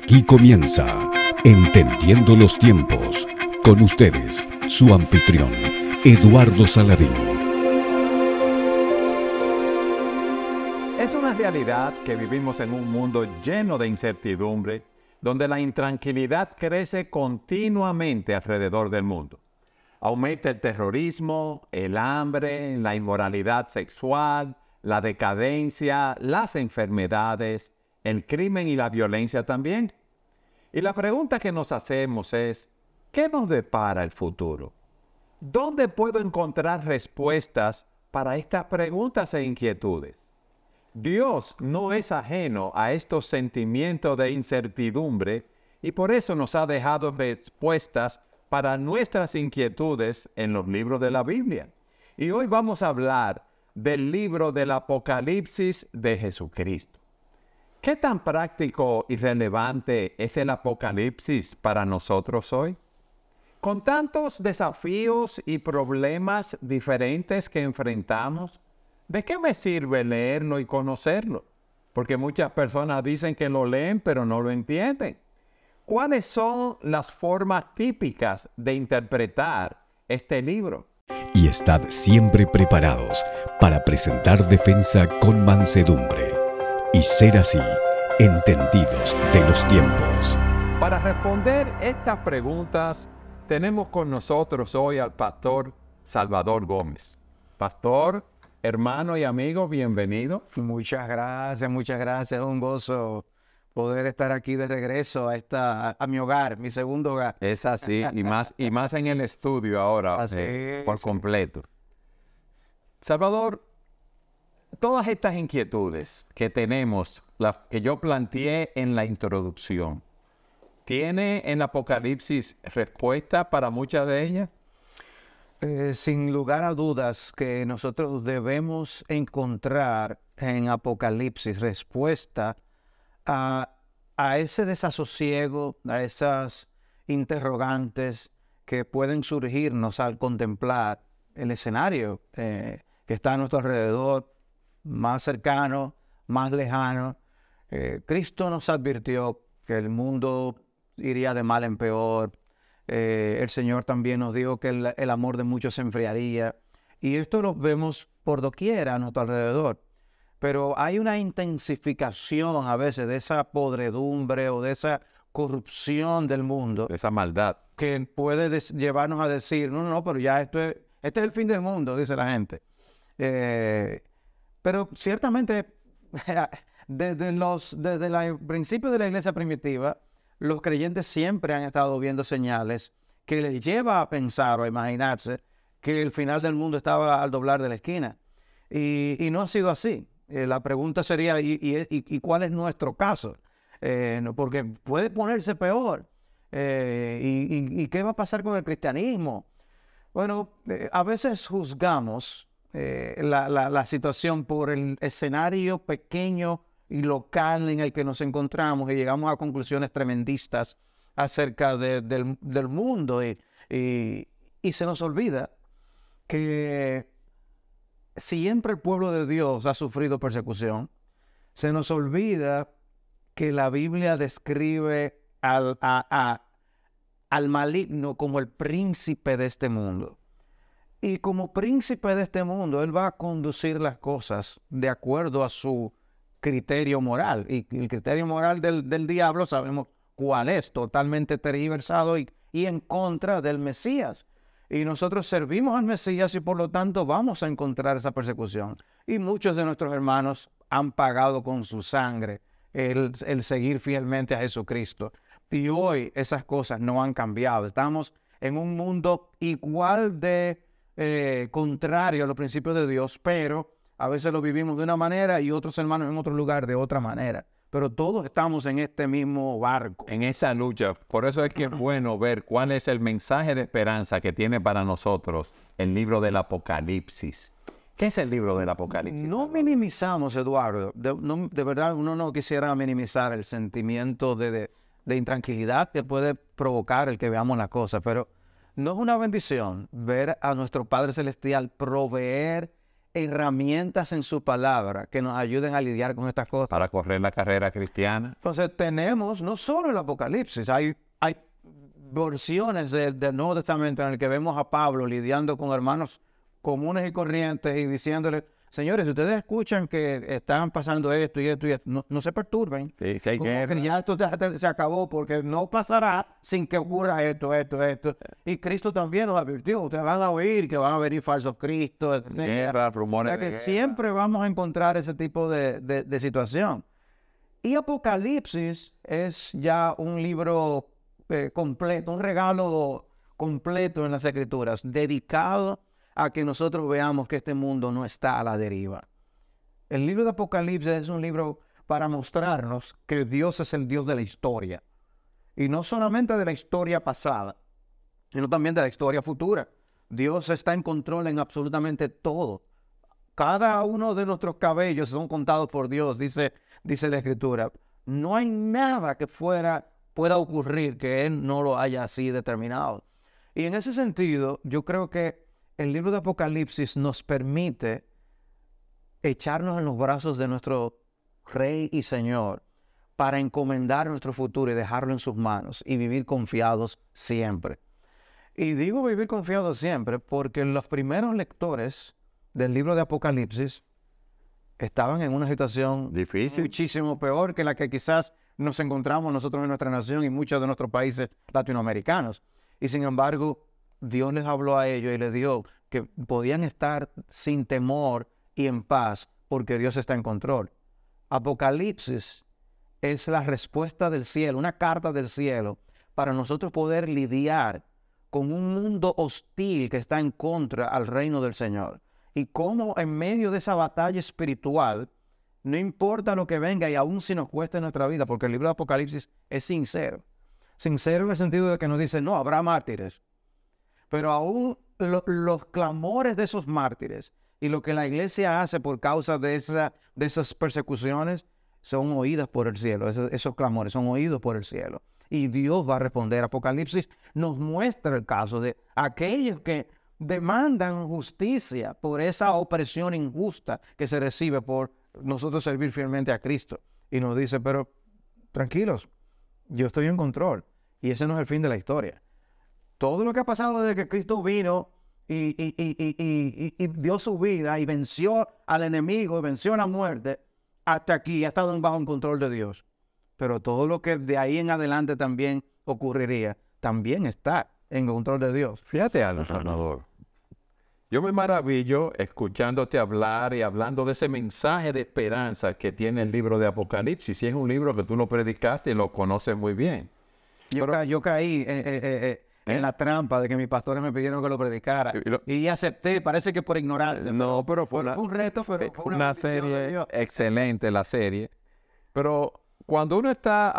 Aquí comienza Entendiendo los Tiempos. Con ustedes, su anfitrión, Eduardo Saladín. Es una realidad que vivimos en un mundo lleno de incertidumbre, donde la intranquilidad crece continuamente alrededor del mundo. Aumenta el terrorismo, el hambre, la inmoralidad sexual, la decadencia, las enfermedades, el crimen y la violencia también. Y la pregunta que nos hacemos es, ¿qué nos depara el futuro? ¿Dónde puedo encontrar respuestas para estas preguntas e inquietudes? Dios no es ajeno a estos sentimientos de incertidumbre y por eso nos ha dejado respuestas para nuestras inquietudes en los libros de la Biblia. Y hoy vamos a hablar del libro del Apocalipsis de Jesucristo. ¿Qué tan práctico y relevante es el Apocalipsis para nosotros hoy? Con tantos desafíos y problemas diferentes que enfrentamos, ¿de qué me sirve leerlo y conocerlo? Porque muchas personas dicen que lo leen pero no lo entienden. ¿Cuáles son las formas típicas de interpretar este libro? Y estad siempre preparados para presentar defensa con mansedumbre y ser así entendidos de los tiempos. Para responder estas preguntas, tenemos con nosotros hoy al pastor Salvador Gómez. Pastor, hermano y amigo, bienvenido. Muchas gracias. Es un gozo poder estar aquí de regreso a mi hogar, mi segundo hogar. Es así, y más en el estudio ahora, por completo. Salvador, todas estas inquietudes que tenemos, las que yo planteé en la introducción, ¿tiene en Apocalipsis respuesta para muchas de ellas? Sin lugar a dudas que nosotros debemos encontrar en Apocalipsis respuesta a ese desasosiego, a esas interrogantes que pueden surgirnos al contemplar el escenario que está a nuestro alrededor, más cercano, más lejano. Cristo nos advirtió que el mundo iría de mal en peor. El Señor también nos dijo que el amor de muchos se enfriaría. Y esto lo vemos por doquier a nuestro alrededor. Pero hay una intensificación a veces de esa podredumbre o de esa corrupción del mundo. De esa maldad. Que puede llevarnos a decir, no, pero ya este es el fin del mundo, dice la gente. Pero ciertamente, desde el principio de la iglesia primitiva, los creyentes siempre han estado viendo señales que les lleva a pensar o a imaginarse que el final del mundo estaba al doblar de la esquina. Y no ha sido así. La pregunta sería, ¿y cuál es nuestro caso? Porque puede ponerse peor. ¿Y qué va a pasar con el cristianismo? Bueno, a veces juzgamos la situación por el escenario pequeño y local en el que nos encontramos y llegamos a conclusiones tremendistas acerca del mundo y se nos olvida que siempre el pueblo de Dios ha sufrido persecución. Se nos olvida que la Biblia describe al maligno como el príncipe de este mundo. Y como príncipe de este mundo, él va a conducir las cosas de acuerdo a su criterio moral. Y el criterio moral del diablo sabemos cuál es, totalmente tergiversado y en contra del Mesías. Y nosotros servimos al Mesías y por lo tanto vamos a encontrar esa persecución. Y muchos de nuestros hermanos han pagado con su sangre el seguir fielmente a Jesucristo. Y hoy esas cosas no han cambiado. Estamos en un mundo igual de contrario a los principios de Dios, pero a veces lo vivimos de una manera y otros hermanos en otro lugar de otra manera. Pero todos estamos en este mismo barco. En esa lucha. Por eso es que es bueno ver cuál es el mensaje de esperanza que tiene para nosotros el libro del Apocalipsis. ¿Qué es el libro del Apocalipsis? No minimizamos, Eduardo. De verdad, uno no quisiera minimizar el sentimiento de intranquilidad que puede provocar el que veamos las cosas, pero no es una bendición ver a nuestro Padre Celestial proveer herramientas en su palabra que nos ayuden a lidiar con estas cosas. Para correr la carrera cristiana. Entonces tenemos no solo el Apocalipsis, hay versiones del Nuevo Testamento en el que vemos a Pablo lidiando con hermanos comunes y corrientes y diciéndoles, señores, si ustedes escuchan que están pasando esto y esto y esto, no se perturben. Sí, si hay Como guerra. que ya esto se acabó porque no pasará sin que ocurra esto. Y Cristo también nos advirtió, ustedes van a oír que van a venir falsos cristos, etcétera. Guerra, O rumores sea de que guerra. siempre vamos a encontrar ese tipo de situación. Y Apocalipsis es ya un libro completo, un regalo completo en las Escrituras, dedicado a que nosotros veamos que este mundo no está a la deriva. El libro de Apocalipsis es un libro para mostrarnos que Dios es el Dios de la historia. Y no solamente de la historia pasada, sino también de la historia futura. Dios está en control en absolutamente todo. Cada uno de nuestros cabellos son contados por Dios, dice la Escritura. No hay nada que pueda ocurrir que Él no lo haya así determinado. Y en ese sentido, yo creo que el libro de Apocalipsis nos permite echarnos en los brazos de nuestro Rey y Señor para encomendar nuestro futuro y dejarlo en sus manos y vivir confiados siempre. Y digo vivir confiados siempre porque los primeros lectores del libro de Apocalipsis estaban en una situación Difícil. muchísimo peor que la que quizás nos encontramos nosotros en nuestra nación y muchos de nuestros países latinoamericanos. Y sin embargo, Dios les habló a ellos y les dijo que podían estar sin temor y en paz porque Dios está en control. Apocalipsis es la respuesta del cielo, una carta del cielo para nosotros poder lidiar con un mundo hostil que está en contra al reino del Señor. Y cómo en medio de esa batalla espiritual, no importa lo que venga y aún si nos cueste nuestra vida, porque el libro de Apocalipsis es sincero. Sincero en el sentido de que nos dice, no, habrá mártires. Pero aún los clamores de esos mártires y lo que la iglesia hace por causa de esas persecuciones son oídas por el cielo. Esos clamores son oídos por el cielo. Y Dios va a responder. Apocalipsis nos muestra el caso de aquellos que demandan justicia por esa opresión injusta que se recibe por nosotros servir fielmente a Cristo. Y nos dice, pero tranquilos, yo estoy en control. Y ese no es el fin de la historia. Todo lo que ha pasado desde que Cristo vino y dio su vida y venció al enemigo y venció la muerte, hasta aquí ha estado bajo el control de Dios. Pero todo lo que de ahí en adelante también ocurriría, también está en control de Dios. Fíjate algo, Salvador. Yo me maravillo escuchándote hablar y hablando de ese mensaje de esperanza que tiene el libro de Apocalipsis. Y es un libro que tú lo predicaste y lo conoces muy bien. Yo caí en la trampa de que mis pastores me pidieron que lo predicara. Y acepté, parece que por ignorancia. No, pero fue un reto, pero fue una bendición de serie Dios. excelente, la serie. Pero cuando uno está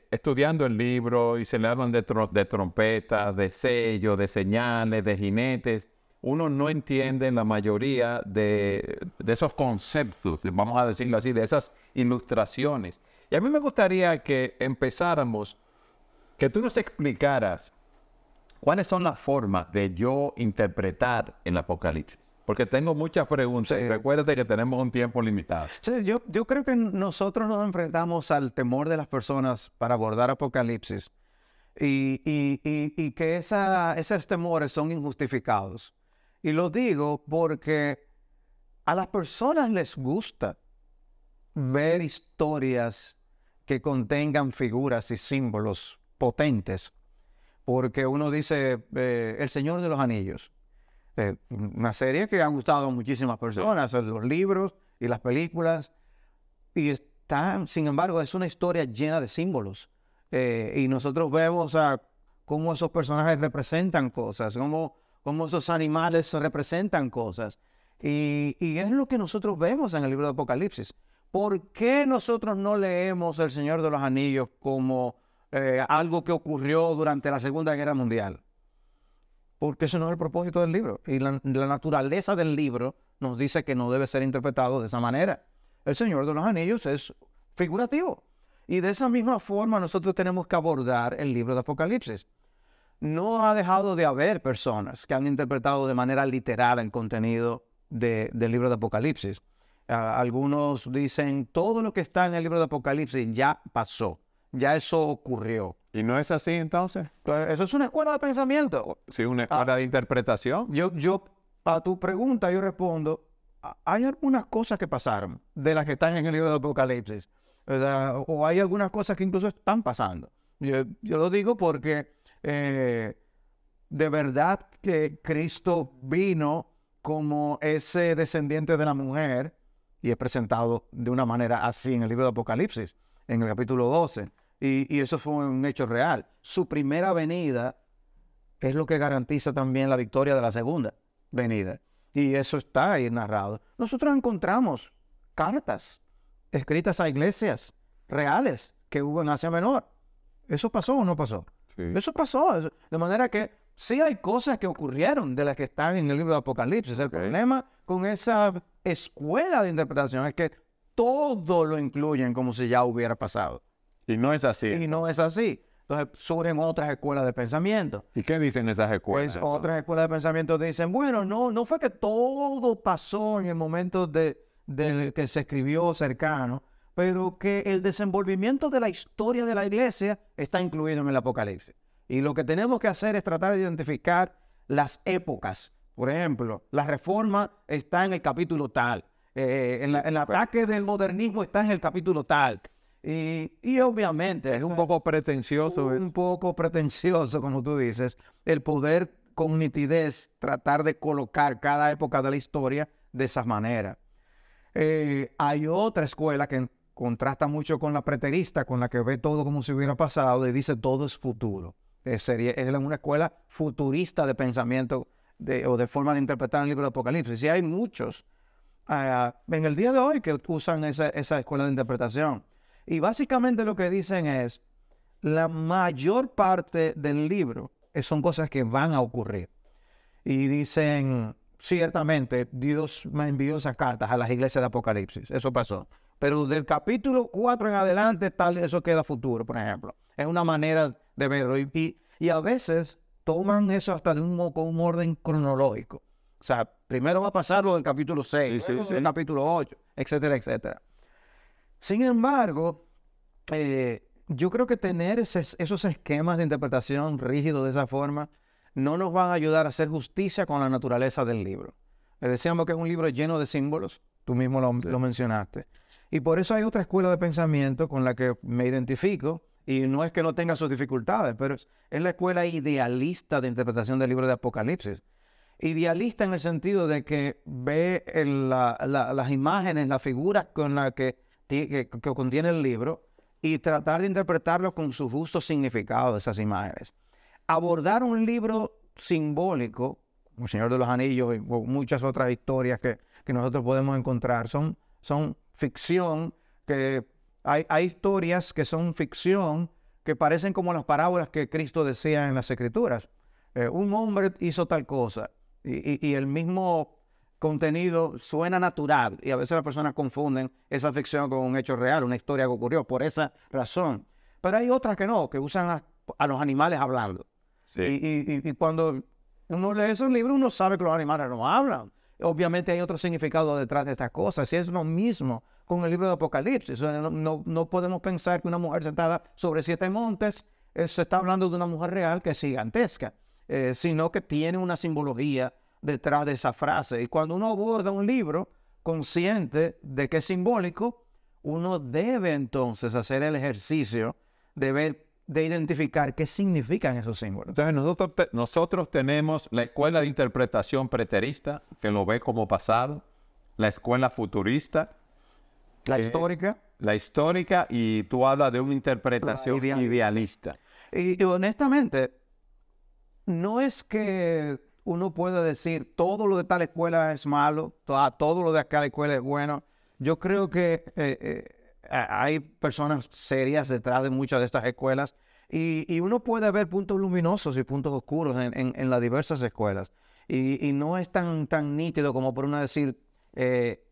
estudiando el libro y se le hablan de trompetas, de sellos, de señales, de jinetes, uno no entiende la mayoría de esos conceptos, vamos a decirlo así, de esas ilustraciones. Y a mí me gustaría que empezáramos, que tú nos explicaras cuáles son las formas de yo interpretar el Apocalipsis. Porque tengo muchas preguntas. Sí. Recuérdate que tenemos un tiempo limitado. Sí, yo creo que nosotros nos enfrentamos al temor de las personas para abordar Apocalipsis y que esos temores son injustificados. Y lo digo porque a las personas les gusta ver historias que contengan figuras y símbolos potentes. Porque uno dice, El Señor de los Anillos. Una serie que ha gustado a muchísimas personas, los libros y las películas. Y sin embargo, es una historia llena de símbolos. Y nosotros vemos cómo esos personajes representan cosas, cómo esos animales representan cosas. Y es lo que nosotros vemos en el libro de Apocalipsis. ¿Por qué nosotros no leemos El Señor de los Anillos como algo que ocurrió durante la Segunda Guerra Mundial? Porque ese no es el propósito del libro. Y la naturaleza del libro nos dice que no debe ser interpretado de esa manera. El Señor de los Anillos es figurativo. Y de esa misma forma nosotros tenemos que abordar el libro de Apocalipsis. No ha dejado de haber personas que han interpretado de manera literal el contenido del libro de Apocalipsis. Algunos dicen, todo lo que está en el libro de Apocalipsis ya pasó, ya eso ocurrió. ¿Y no es así entonces? Entonces, eso es una escuela de pensamiento. Sí, una escuela de interpretación. Yo, a tu pregunta, yo respondo, hay algunas cosas que pasaron de las que están en el libro de Apocalipsis, ¿verdad? O hay algunas cosas que incluso están pasando. Yo lo digo porque de verdad que Cristo vino como ese descendiente de la mujer y es presentado de una manera así en el libro de Apocalipsis, en el capítulo 12. Y eso fue un hecho real. Su primera venida es lo que garantiza también la victoria de la segunda venida. Y eso está ahí narrado. Nosotros encontramos cartas escritas a iglesias reales que hubo en Asia Menor. ¿Eso pasó o no pasó? Sí. Eso pasó. De manera que sí hay cosas que ocurrieron de las que están en el libro de Apocalipsis. El problema con esa escuela de interpretación es que todo lo incluyen como si ya hubiera pasado. Y no es así. Y no es así. Entonces surgen otras escuelas de pensamiento. ¿Y qué dicen esas escuelas? Pues otras escuelas de pensamiento dicen, bueno, no fue que todo pasó en el momento de que se escribió cercano, pero que el desenvolvimiento de la historia de la iglesia está incluido en el Apocalipsis. Y lo que tenemos que hacer es tratar de identificar las épocas. Por ejemplo, la Reforma está en el capítulo tal. El ataque del modernismo está en el capítulo tal. Y obviamente es un poco pretencioso. Un poco pretencioso, como tú dices, el poder con nitidez tratar de colocar cada época de la historia de esa manera. Hay otra escuela que contrasta mucho con la preterista, con la que ve todo como si hubiera pasado y dice todo es futuro. Es una escuela futurista de pensamiento o de forma de interpretar el libro de Apocalipsis. Y hay muchos en el día de hoy que usan esa escuela de interpretación. Y básicamente lo que dicen es, la mayor parte del libro son cosas que van a ocurrir. Y dicen, ciertamente, Dios me envió esas cartas a las iglesias de Apocalipsis. Eso pasó. Pero del capítulo 4 en adelante, eso queda futuro, por ejemplo. Es una manera de verlo. Y a veces toman eso hasta con un orden cronológico. O sea, primero va a pasar lo del capítulo 6, luego del capítulo 8, etcétera, etcétera. Sin embargo, yo creo que tener esos esquemas de interpretación rígidos de esa forma no nos van a ayudar a hacer justicia con la naturaleza del libro. Decíamos que es un libro lleno de símbolos, tú mismo lo mencionaste. Y por eso hay otra escuela de pensamiento con la que me identifico, y no es que no tenga sus dificultades, pero es la escuela idealista de interpretación del libro de Apocalipsis. Idealista en el sentido de que ve las imágenes, las figuras con las que contiene el libro y tratar de interpretarlo con su justo significado de esas imágenes. Abordar un libro simbólico, como El Señor de los Anillos y muchas otras historias que nosotros podemos encontrar, son ficción, que hay historias que son ficción, que parecen como las parábolas que Cristo decía en las Escrituras. Un hombre hizo tal cosa y el mismo contenido suena natural y a veces las personas confunden esa ficción con un hecho real, una historia que ocurrió por esa razón. Pero hay otras que no, que usan a los animales hablando. Sí. Y cuando uno lee esos libros, uno sabe que los animales no hablan. Obviamente hay otro significado detrás de estas cosas. Y es lo mismo con el libro de Apocalipsis. No podemos pensar que una mujer sentada sobre 7 montes se está hablando de una mujer real que es gigantesca, sino que tiene una simbología detrás de esa frase. Y cuando uno aborda un libro consciente de que es simbólico, uno debe entonces hacer el ejercicio de identificar qué significan esos símbolos. Entonces nosotros tenemos la escuela de interpretación preterista, que lo ve como pasado, la escuela futurista, la histórica. La histórica, y tú hablas de una interpretación idealista. Y honestamente, no es que uno pueda decir todo lo de tal escuela es malo, todo lo de aquella escuela es bueno. Yo creo que hay personas serias detrás de muchas de estas escuelas y uno puede ver puntos luminosos y puntos oscuros en las diversas escuelas. Y no es tan nítido como por uno decir,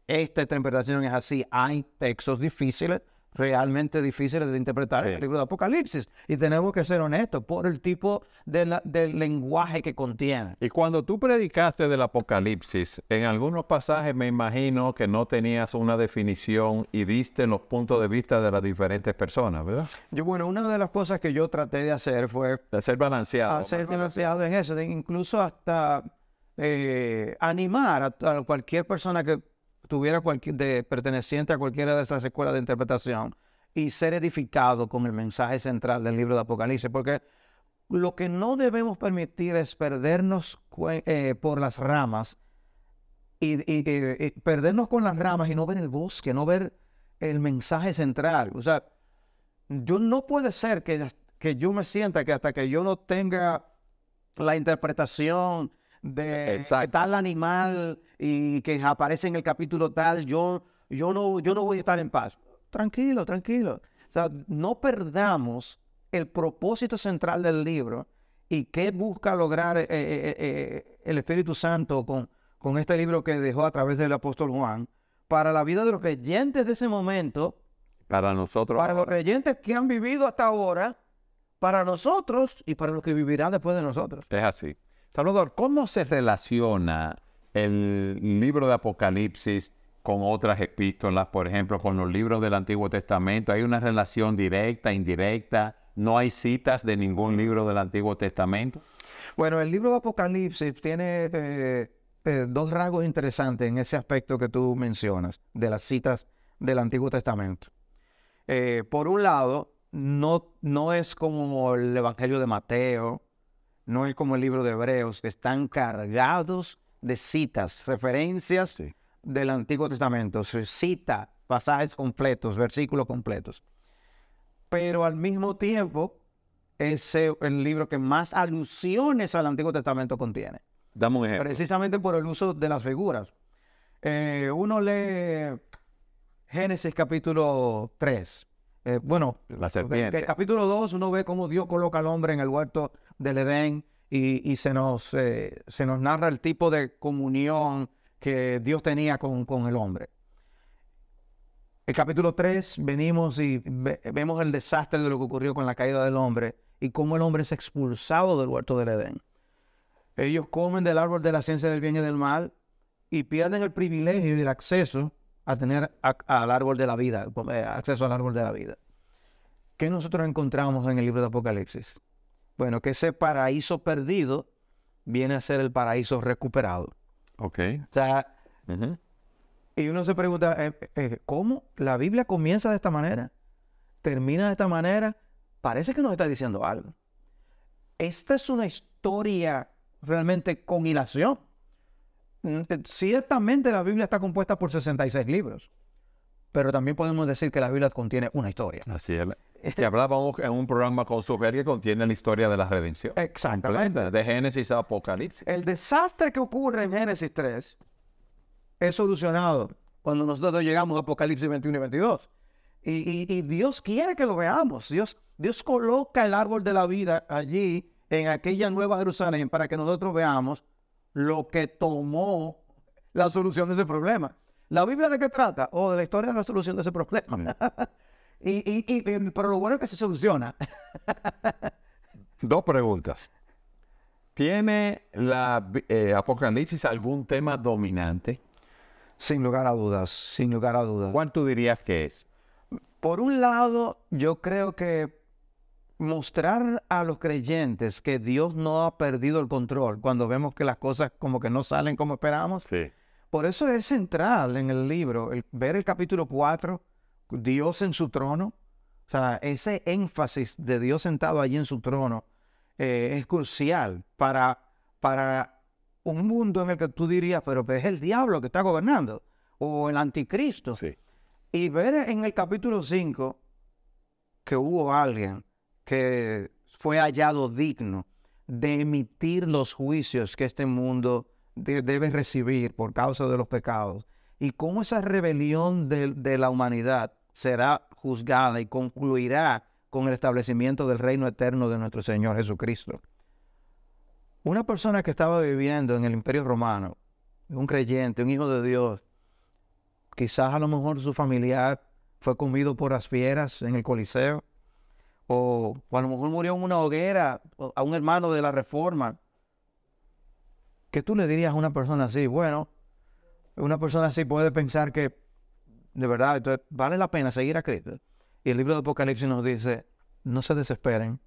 esta interpretación es así. Hay textos difíciles, realmente difíciles de interpretar en el libro de Apocalipsis. Y tenemos que ser honestos por el tipo del lenguaje que contiene. Y cuando tú predicaste del Apocalipsis, en algunos pasajes me imagino que no tenías una definición y diste los puntos de vista de las diferentes personas, ¿verdad? Bueno, una de las cosas que yo traté de hacer fue De ser balanceado. hacer balanceado en eso, incluso hasta animar a cualquier persona que tuviera perteneciente a cualquiera de esas escuelas de interpretación y ser edificado con el mensaje central del libro de Apocalipsis, porque lo que no debemos permitir es perdernos por las ramas y perdernos con las ramas y no ver el bosque, no ver el mensaje central. O sea, yo no puede ser que yo me sienta que hasta que yo no tenga la interpretación de tal animal y que aparece en el capítulo tal, yo no voy a estar en paz. Tranquilo, tranquilo. O sea, no perdamos el propósito central del libro y qué busca lograr el Espíritu Santo con este libro que dejó a través del apóstol Juan para la vida de los creyentes de ese momento, Para nosotros. para los creyentes que han vivido hasta ahora, para nosotros y para los que vivirán después de nosotros. Es así. Salvador, ¿cómo se relaciona el libro de Apocalipsis con otras epístolas? Por ejemplo, con los libros del Antiguo Testamento. ¿Hay una relación directa, indirecta? ¿No hay citas de ningún libro del Antiguo Testamento? Bueno, el libro de Apocalipsis tiene dos rasgos interesantes en ese aspecto que tú mencionas, de las citas del Antiguo Testamento. Por un lado, no es como el Evangelio de Mateo, no es como el libro de Hebreos, que están cargados de citas, referencias del Antiguo Testamento. Se cita pasajes completos, versículos completos. Pero al mismo tiempo, es el libro que más alusiones al Antiguo Testamento contiene. Dame un ejemplo. Precisamente por el uso de las figuras. Uno lee Génesis capítulo 3. La serpiente. El capítulo 2 uno ve cómo Dios coloca al hombre en el huerto del Edén y se nos narra el tipo de comunión que Dios tenía con el hombre. El capítulo 3 venimos y vemos el desastre de lo que ocurrió con la caída del hombre y cómo el hombre es expulsado del huerto del Edén. Ellos comen del árbol de la ciencia del bien y del mal y pierden el privilegio y el acceso a tener al árbol de la vida, acceso al árbol de la vida. ¿Qué nosotros encontramos en el libro de Apocalipsis? Bueno, que ese paraíso perdido viene a ser el paraíso recuperado. Ok. O sea, y uno se pregunta, ¿cómo la Biblia comienza de esta manera? Termina de esta manera. Parece que nos está diciendo algo. Esta es una historia realmente con hilación. Ciertamente la Biblia está compuesta por 66 libros, pero también podemos decir que la Biblia contiene una historia. Así es. Que hablábamos en un programa con Sofía que contiene la historia de la redención. Exactamente. De Génesis a Apocalipsis. El desastre que ocurre en Génesis 3 es solucionado cuando nosotros llegamos a Apocalipsis 21 y 22. Y Dios quiere que lo veamos. Dios coloca el árbol de la vida allí en aquella nueva Jerusalén para que nosotros veamos lo que tomó la solución de ese problema. ¿La Biblia de qué trata? De la historia de la solución de ese problema. Pero lo bueno es que se soluciona. Dos preguntas. ¿Tiene la Apocalipsis algún tema dominante? Sin lugar a dudas, sin lugar a dudas. ¿Cuál tú dirías que es? Por un lado, yo creo que mostrar a los creyentes que Dios no ha perdido el control cuando vemos que las cosas como que no salen como esperamos. Sí. Por eso es central en el libro, ver el capítulo 4, Dios en su trono. O sea, ese énfasis de Dios sentado allí en su trono es crucial para un mundo en el que tú dirías, pero es el diablo que está gobernando, o el anticristo. Sí. Y ver en el capítulo 5 que hubo alguien que fue hallado digno de emitir los juicios que este mundo debe recibir por causa de los pecados. Y cómo esa rebelión de la humanidad será juzgada y concluirá con el establecimiento del reino eterno de nuestro Señor Jesucristo. Una persona que estaba viviendo en el Imperio Romano, un creyente, un hijo de Dios, quizás a lo mejor su familiar fue comido por las fieras en el Coliseo, o a lo mejor murió en una hoguera, a un hermano de la Reforma. ¿Qué tú le dirías a una persona así? Bueno, una persona así puede pensar que, de verdad, entonces, vale la pena seguir a Cristo. Y el libro de Apocalipsis nos dice, no se desesperen,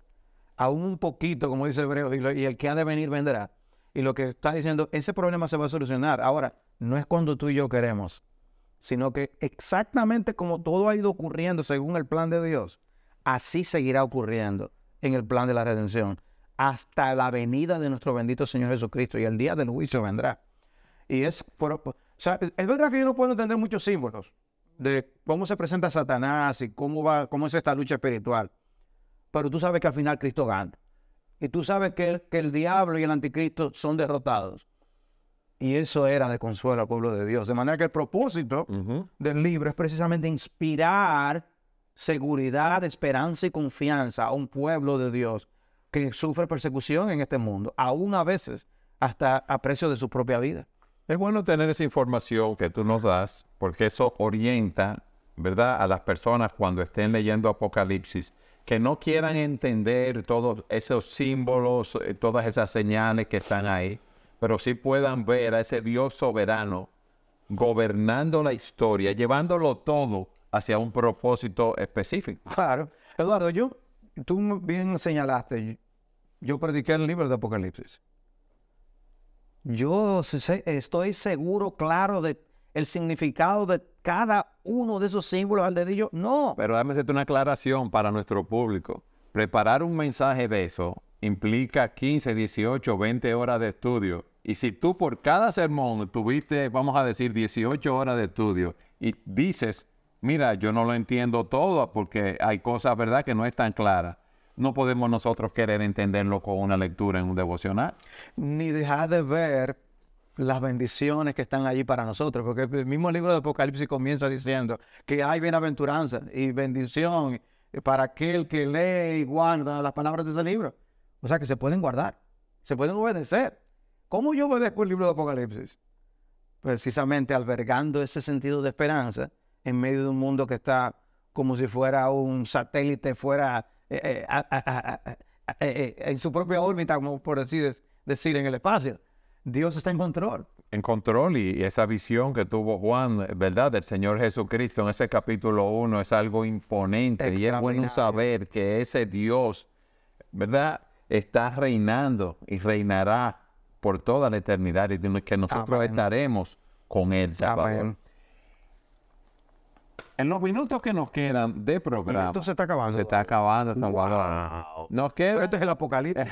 aún un poquito, como dice el hebreo, y el que ha de venir vendrá. Y lo que está diciendo, ese problema se va a solucionar. Ahora, no es cuando tú y yo queremos, sino que exactamente como todo ha ido ocurriendo según el plan de Dios, así seguirá ocurriendo en el plan de la redención, hasta la venida de nuestro bendito Señor Jesucristo, y el día del juicio vendrá. Y es, o sea, es verdad que yo no puedo entender muchos símbolos de cómo se presenta Satanás y cómo es esta lucha espiritual, pero tú sabes que al final Cristo gana. Y tú sabes que el diablo y el anticristo son derrotados. Y eso era de consuelo al pueblo de Dios. De manera que el propósito del libro es precisamente inspirar seguridad, esperanza y confianza a un pueblo de Dios que sufre persecución en este mundo, aún a veces hasta a precio de su propia vida. Es bueno tener esa información que tú nos das, porque eso orienta, ¿verdad?, a las personas cuando estén leyendo Apocalipsis, que no quieran entender todos esos símbolos, todas esas señales que están ahí, pero sí puedan ver a ese Dios soberano gobernando la historia, llevándolo todo hacia un propósito específico. Claro. Eduardo, tú bien señalaste, yo prediqué el libro de Apocalipsis. Yo estoy seguro, claro, de el significado de cada uno de esos símbolos al dedillo. No. Pero déjame hacerte una aclaración para nuestro público. Preparar un mensaje de eso implica 15, 18, 20 horas de estudio. Y si tú por cada sermón tuviste, vamos a decir, 18 horas de estudio y dices, mira, yo no lo entiendo todo porque hay cosas, ¿verdad?, que no están claras. No podemos nosotros querer entenderlo con una lectura en un devocional. Ni dejar de ver las bendiciones que están allí para nosotros, porque el mismo libro de Apocalipsis comienza diciendo que hay bienaventuranza y bendición para aquel que lee y guarda las palabras de ese libro. O sea, que se pueden guardar, se pueden obedecer. ¿Cómo yo obedezco el libro de Apocalipsis? Precisamente albergando ese sentido de esperanza en medio de un mundo que está como si fuera un satélite fuera en su propia órbita, como por decir en el espacio. Dios está en control. En control, y esa visión que tuvo Juan, ¿verdad?, del Señor Jesucristo en ese capítulo 1 es algo imponente. Y es bueno saber que ese Dios, ¿verdad?, está reinando y reinará por toda la eternidad y que nosotros estaremos con Él, Salvador. Amén. En los minutos que nos quedan de programa... Esto se está acabando. Se está acabando, Salvador. Wow. Nos queda... Pero este es el Apocalipsis.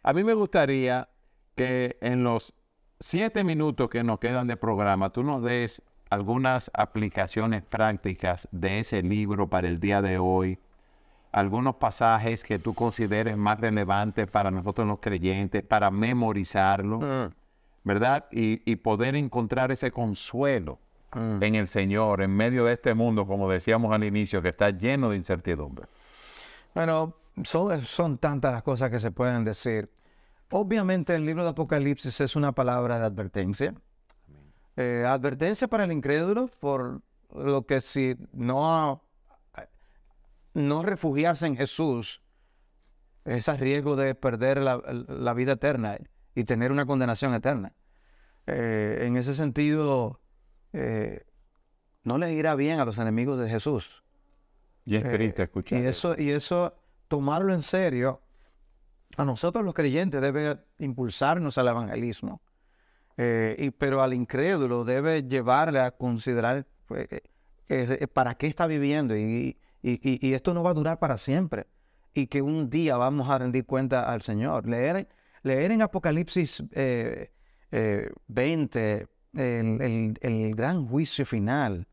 A mí me gustaría que en los 7 minutos que nos quedan de programa, tú nos des algunas aplicaciones prácticas de ese libro para el día de hoy, algunos pasajes que tú consideres más relevantes para nosotros los creyentes, para memorizarlo, ¿verdad? Y poder encontrar ese consuelo en el Señor, en medio de este mundo, como decíamos al inicio, que está lleno de incertidumbre. Bueno, son tantas las cosas que se pueden decir. Obviamente el libro de Apocalipsis es una palabra de advertencia. Advertencia para el incrédulo por lo que si no refugiarse en Jesús es a riesgo de perder la vida eterna y tener una condenación eterna. En ese sentido, no le irá bien a los enemigos de Jesús. Y es triste escuchar y eso, tomarlo en serio, a nosotros los creyentes debe impulsarnos al evangelismo. Pero al incrédulo debe llevarle a considerar para qué está viviendo y esto no va a durar para siempre y que un día vamos a rendir cuenta al Señor. Leer en Apocalipsis 20 el gran juicio final,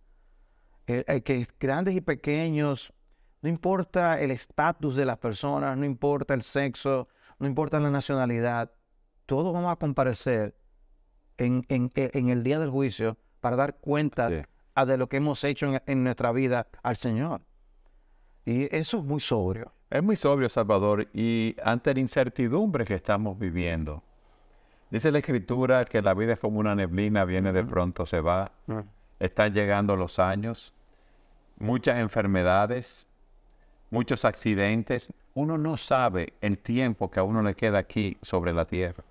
que grandes y pequeños, no importa el estatus de las personas, no importa el sexo, no importa la nacionalidad, todos vamos a comparecer en el día del juicio para dar cuenta de lo que hemos hecho en nuestra vida al Señor. Y eso es muy sobrio. Es muy sobrio, Salvador, y ante la incertidumbre que estamos viviendo, dice la Escritura que la vida es como una neblina, viene de pronto, se va. están llegando los años, muchas enfermedades, muchos accidentes. Uno no sabe el tiempo que a uno le queda aquí sobre la tierra.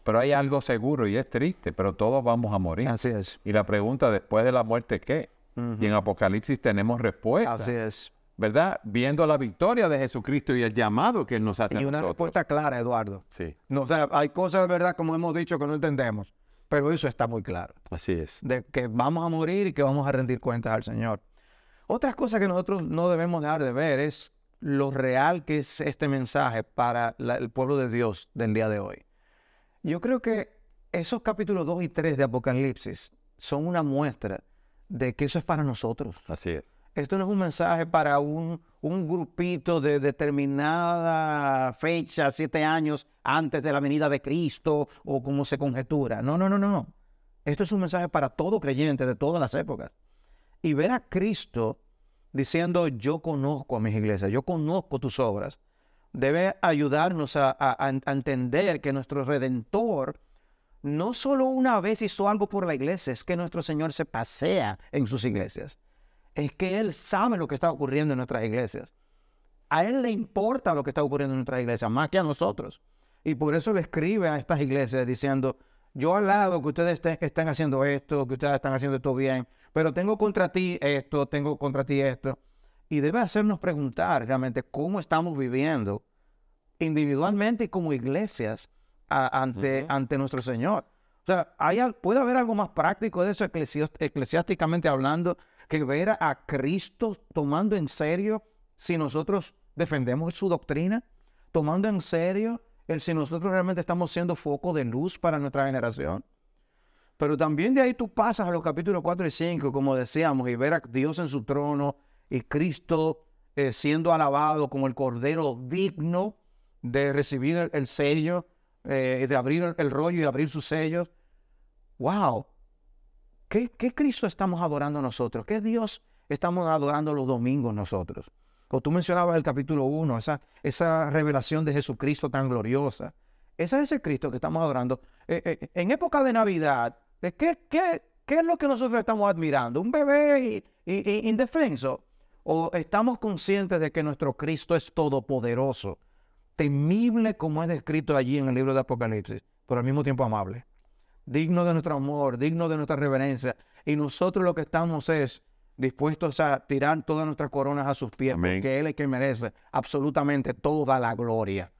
Pero hay algo seguro y es triste, pero todos vamos a morir. Así es. Y la pregunta, después de la muerte, ¿qué? Y en Apocalipsis tenemos respuesta. Así es. ¿Verdad? Viendo la victoria de Jesucristo y el llamado que Él nos hace a Y una nosotros. respuesta clara, Eduardo. Sí, No, o sea, hay cosas, ¿verdad?, como hemos dicho, que no entendemos. Pero eso está muy claro. así es. De que vamos a morir y que vamos a rendir cuentas al Señor. Otras cosas que nosotros no debemos dejar de ver es lo real que es este mensaje para el pueblo de Dios del día de hoy. Yo creo que esos capítulos 2 y 3 de Apocalipsis son una muestra de que eso es para nosotros. Así es. Esto no es un mensaje para un grupito de determinada fecha, 7 años antes de la venida de Cristo o como se conjetura. No, no, no, no. Esto es un mensaje para todo creyente de todas las épocas. Y ver a Cristo diciendo, yo conozco a mis iglesias, yo conozco tus obras, debe ayudarnos a entender que nuestro Redentor no solo una vez hizo algo por la iglesia, es que nuestro Señor se pasea en sus iglesias. Es que Él sabe lo que está ocurriendo en nuestras iglesias. A Él le importa lo que está ocurriendo en nuestras iglesias, más que a nosotros. Y por eso le escribe a estas iglesias diciendo, yo alabo que ustedes están haciendo esto, que ustedes están haciendo esto bien, pero tengo contra ti esto, tengo contra ti esto. Y debe hacernos preguntar realmente cómo estamos viviendo individualmente y como iglesias ante nuestro Señor. O sea, puede haber algo más práctico de eso eclesiásticamente hablando que ver a Cristo tomando en serio si nosotros defendemos su doctrina, tomando en serio si nosotros realmente estamos siendo foco de luz para nuestra generación. Pero también de ahí tú pasas a los capítulos 4 y 5, como decíamos, y ver a Dios en su trono y Cristo siendo alabado como el Cordero digno de recibir el sello, de abrir el rollo y abrir sus sellos. ¡Wow! ¿Qué Cristo estamos adorando nosotros? ¿Qué Dios estamos adorando los domingos nosotros? O tú mencionabas el capítulo 1, esa revelación de Jesucristo tan gloriosa. Ese es ese Cristo que estamos adorando. En época de Navidad, ¿qué es lo que nosotros estamos admirando? ¿Un bebé indefenso? ¿O estamos conscientes de que nuestro Cristo es todopoderoso, temible como es descrito allí en el libro de Apocalipsis, pero al mismo tiempo amable, digno de nuestro amor, digno de nuestra reverencia? Y nosotros lo que estamos es dispuestos a tirar todas nuestras coronas a sus pies, Amén. porque Él es el que merece absolutamente toda la gloria.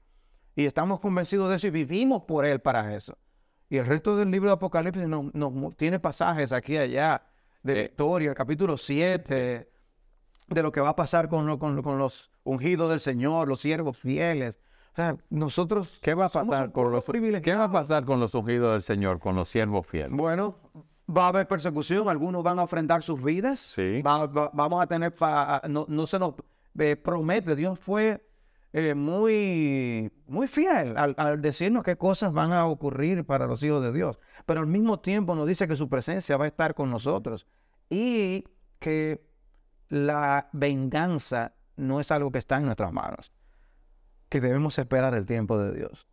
Y estamos convencidos de eso y vivimos por Él para eso. Y el resto del libro de Apocalipsis nos tiene pasajes aquí y allá de victoria, el capítulo 7, de lo que va a pasar con los ungidos del Señor, los siervos fieles. O sea, nosotros... ¿Qué va a pasar con los privilegiados? ¿Qué va a pasar con los ungidos del Señor, con los siervos fieles? Bueno, va a haber persecución, algunos van a ofrendar sus vidas. Sí. Vamos a tener, no se nos promete, Dios fue muy fiel al decirnos qué cosas van a ocurrir para los hijos de Dios. Pero al mismo tiempo nos dice que su presencia va a estar con nosotros y que la venganza no es algo que está en nuestras manos, que debemos esperar el tiempo de Dios.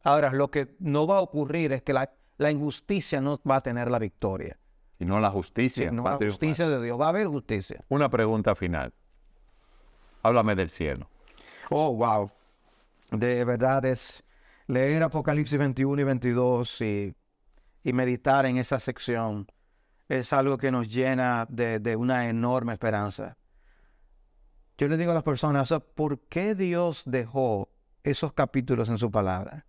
Ahora, lo que no va a ocurrir es que la injusticia no va a tener la victoria. Y no la justicia. No va a la triunfar. justicia de Dios. Va a haber justicia. Una pregunta final. Háblame del cielo. Oh, wow. De verdad es leer Apocalipsis 21 y 22 y meditar en esa sección es algo que nos llena de una enorme esperanza. Yo le digo a las personas, o sea, ¿por qué Dios dejó esos capítulos en su palabra?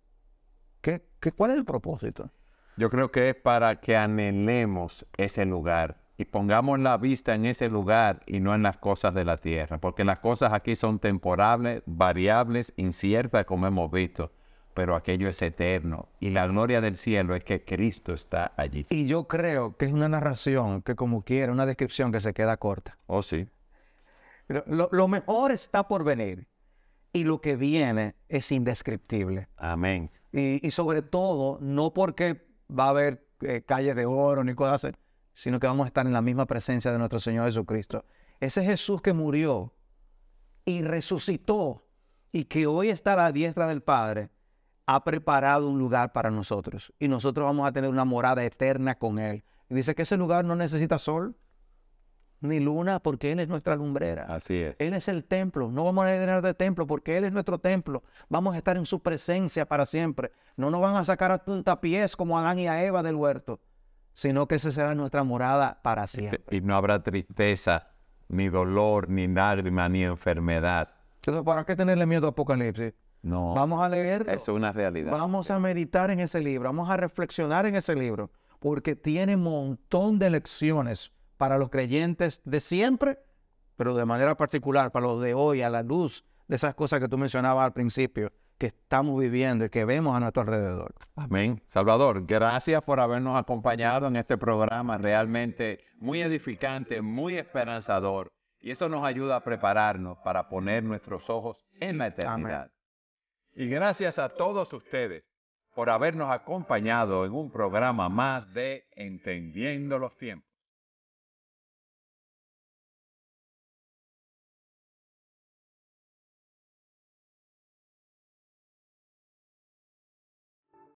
¿Cuál es el propósito? Yo creo que es para que anhelemos ese lugar y pongamos la vista en ese lugar y no en las cosas de la tierra, porque las cosas aquí son temporales, variables, inciertas, como hemos visto, pero aquello es eterno y la gloria del cielo es que Cristo está allí. Y yo creo que es una narración que, como quiera, una descripción que se queda corta. Oh, sí. Lo mejor está por venir y lo que viene es indescriptible. Amén. Y sobre todo, no porque va a haber calles de oro ni cosas así, sino que vamos a estar en la misma presencia de nuestro Señor Jesucristo. Ese Jesús que murió y resucitó y que hoy está a la diestra del Padre, ha preparado un lugar para nosotros. Y nosotros vamos a tener una morada eterna con Él Y dice que ese lugar no necesita sol ni luna porque Él es nuestra lumbrera. Así es. Él es el templo. No vamos a llenar de templo porque Él es nuestro templo. Vamos a estar en su presencia para siempre. No nos van a sacar a puntapiés como a Adán y a Eva del huerto, sino que esa será nuestra morada para siempre. Y no habrá tristeza, ni dolor, ni lágrima, ni enfermedad. Entonces, ¿para qué tenerle miedo a Apocalipsis? No. Vamos a leerlo. Eso es una realidad. Vamos a meditar en ese libro. Vamos a reflexionar en ese libro. Porque tiene un montón de lecciones para los creyentes de siempre, pero de manera particular para los de hoy, a la luz de esas cosas que tú mencionabas al principio, que estamos viviendo y que vemos a nuestro alrededor. Amén. Salvador, gracias por habernos acompañado en este programa realmente muy edificante, muy esperanzador. Y eso nos ayuda a prepararnos para poner nuestros ojos en la eternidad. Y gracias a todos ustedes por habernos acompañado en un programa más de Entendiendo los Tiempos.